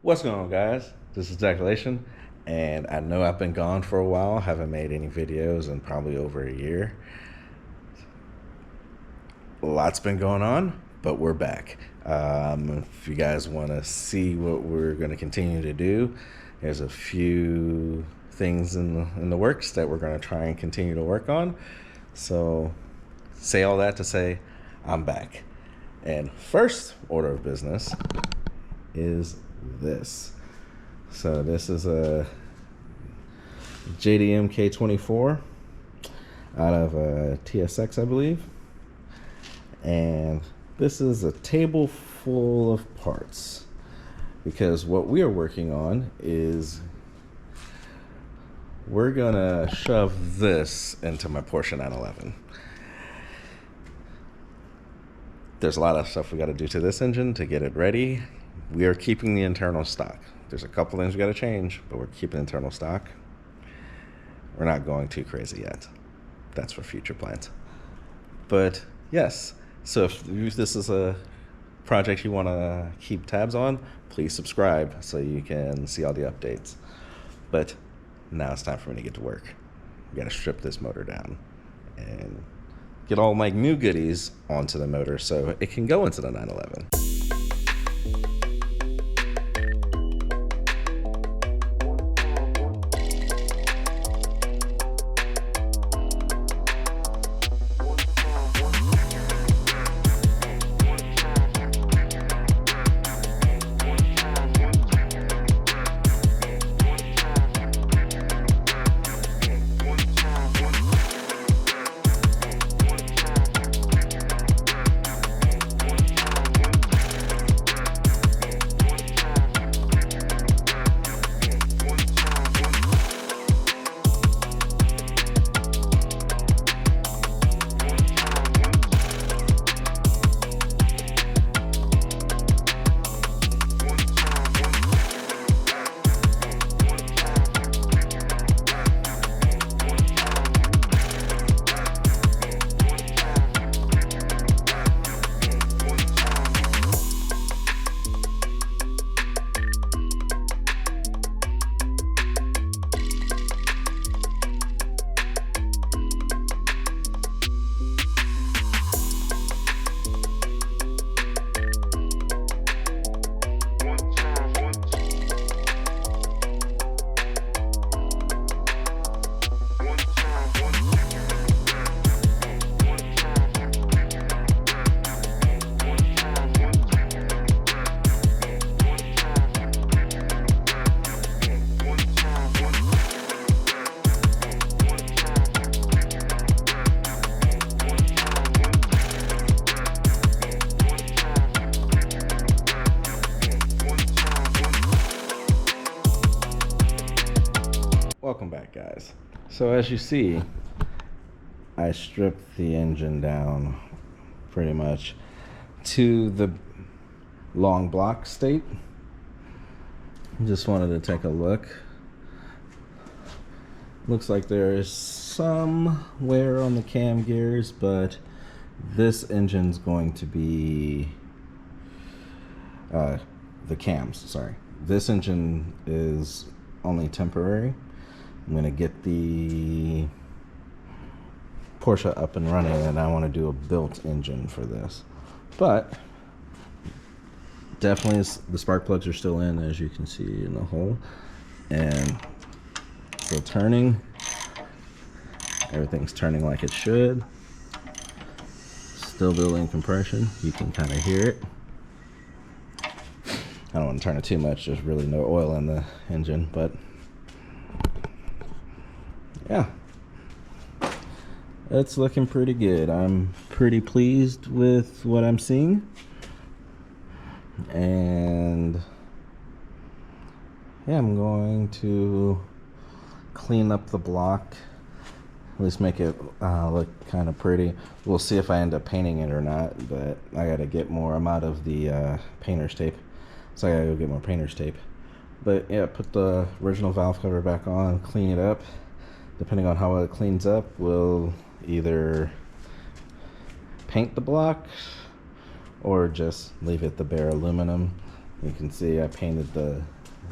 What's going on, guys? This is Decelation, and I know I've been gone for a while. Haven't made any videos in probably over a year. A lot's been going on, but we're back. If you guys want to see what we're going to continue to do, there's a few things in the works that we're going to try and continue to work on. So, say all that to say, I'm back. And first order of business is this. So this is a JDM K24 out of a TSX, I believe. And this is a table full of parts, because what we are working on is we're gonna shove this into my Porsche 911. There's a lot of stuff we got to do to this engine to get it ready. We are keeping the internal stock. There's a couple things we got to change, but we're keeping internal stock. We're not going too crazy yet. That's for future plans. But yes, so if this is a project you want to keep tabs on, please subscribe so you can see all the updates. But now it's time for me to get to work. We got to strip this motor down and get all my new goodies onto the motor so it can go into the 911. Welcome back, guys. So as you see, I stripped the engine down pretty much to the long block state. Just wanted to take a look. Looks like there is some wear on the cam gears, but this engine's going to be the cams, sorry. This engine is only temporary. I'm going to get the Porsche up and running, and I want to do a built engine for this. But definitely the spark plugs are still in, as you can see in the hole. And still turning. Everything's turning like it should. Still building compression. You can kind of hear it. I don't want to turn it too much. There's really no oil in the engine, but yeah, it's looking pretty good. I'm pretty pleased with what I'm seeing, and yeah, I'm going to clean up the block, at least make it look kind of pretty. We'll see if I end up painting it or not, but I gotta get more. I'm out of the painter's tape, so I gotta go get more painter's tape. But yeah, put the original valve cover back on, clean it up. Depending on how it cleans up, we'll either paint the block or just leave it the bare aluminum. You can see I painted the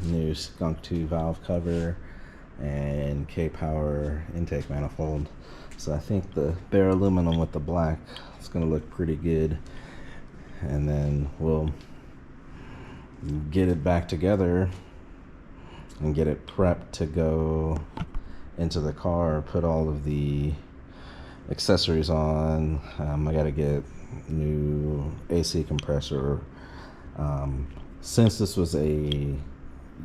new Skunk 2 valve cover and K-Power intake manifold. So I think the bare aluminum with the black is going to look pretty good. And then we'll get it back together and get it prepped to go into the car, put all of the accessories on. I got to get new AC compressor. Since this was a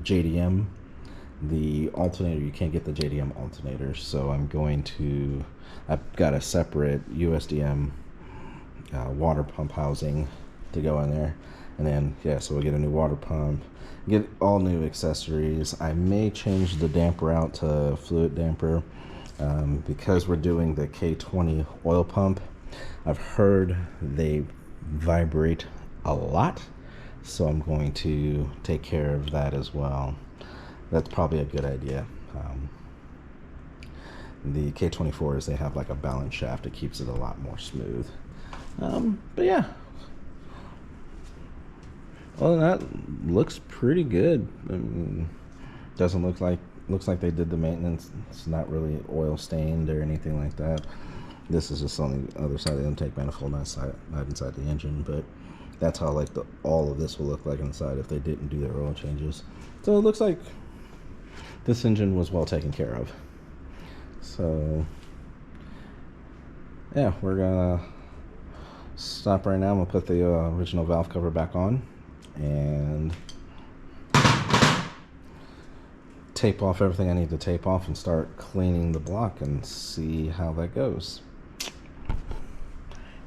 JDM, the alternator, you can't get the JDM alternator, so I've got a separate USDM water pump housing to go in there. And then, yeah, so we'll get a new water pump, get all new accessories. I may change the damper out to fluid damper because we're doing the K20 oil pump. I've heard they vibrate a lot, so I'm going to take care of that as well. That's probably a good idea. The K24s, they have like a balance shaft that keeps it a lot more smooth. But yeah, other than that, looks pretty good. Doesn't looks like they did the maintenance. It's not really oil stained or anything like that. This is just on the other side of the intake manifold, not inside the engine, but that's how like all of this will look like inside if they didn't do their oil changes. So it looks like this engine was well taken care of. So yeah, we're gonna stop right now. I'm gonna put the original valve cover back on and tape off everything I need to tape off and start cleaning the block and see how that goes.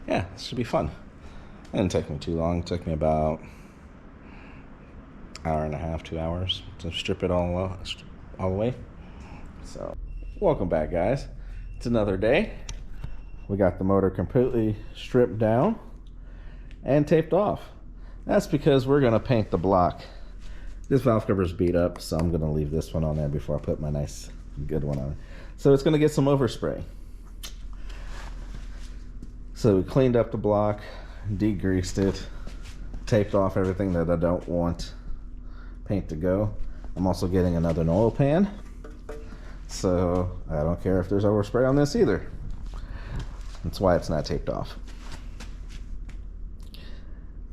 Yeah, this should be fun. It didn't take me too long. It took me about hour and a half, 2 hours to strip it all the way. So, welcome back, guys. It's another day. We got the motor completely stripped down and taped off. That's because we're gonna paint the block. This valve cover is beat up, so I'm gonna leave this one on there before I put my nice, good one on. So it's gonna get some overspray. So we cleaned up the block, degreased it, taped off everything that I don't want paint to go. I'm also getting another oil pan, so I don't care if there's overspray on this either. That's why it's not taped off.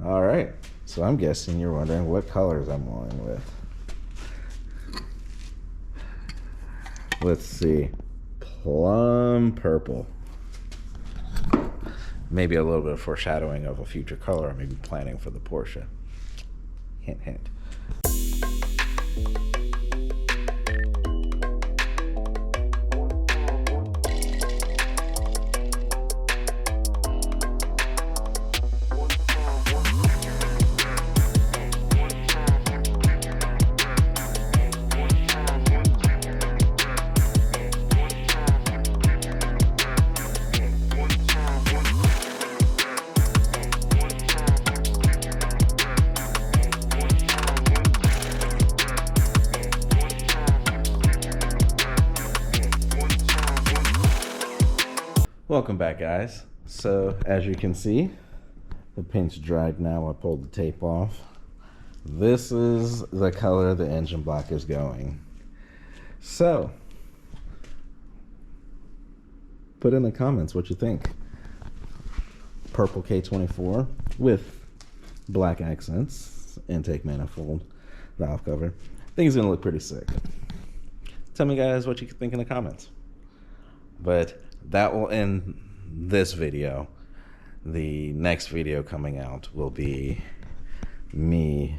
All right, so I'm guessing you're wondering what colors I'm going with. Let's see, plum purple. Maybe a little bit of foreshadowing of a future color I may be planning for the Porsche. Hint, hint. Welcome back, guys. So as you can see, the paint's dried now. I pulled the tape off. This is the color the engine block is going. So put in the comments what you think. Purple K24 with black accents, intake manifold, valve cover. I think it's gonna look pretty sick. Tell me, guys, what you think in the comments. But that will end this video. The next video coming out will be me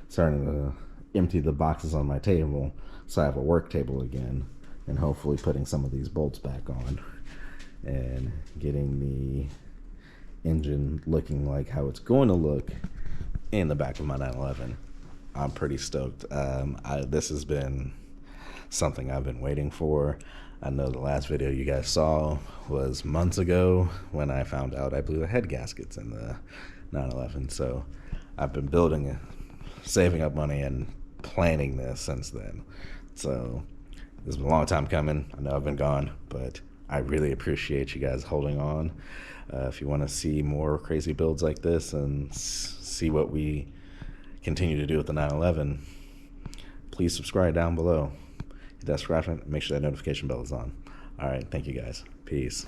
starting to empty the boxes on my table so I have a work table again, and hopefully putting some of these bolts back on and getting the engine looking like how it's going to look in the back of my 911. I'm pretty stoked. This has been something I've been waiting for. I know the last video you guys saw was months ago when I found out I blew the head gaskets in the 911. So I've been building, saving up money and planning this since then. So this has been a long time coming. I know I've been gone, but I really appreciate you guys holding on. If you want to see more crazy builds like this and see what we continue to do with the 911, please subscribe down below. Hit that subscribe button, make sure that notification bell is on. All right, thank you guys. Peace.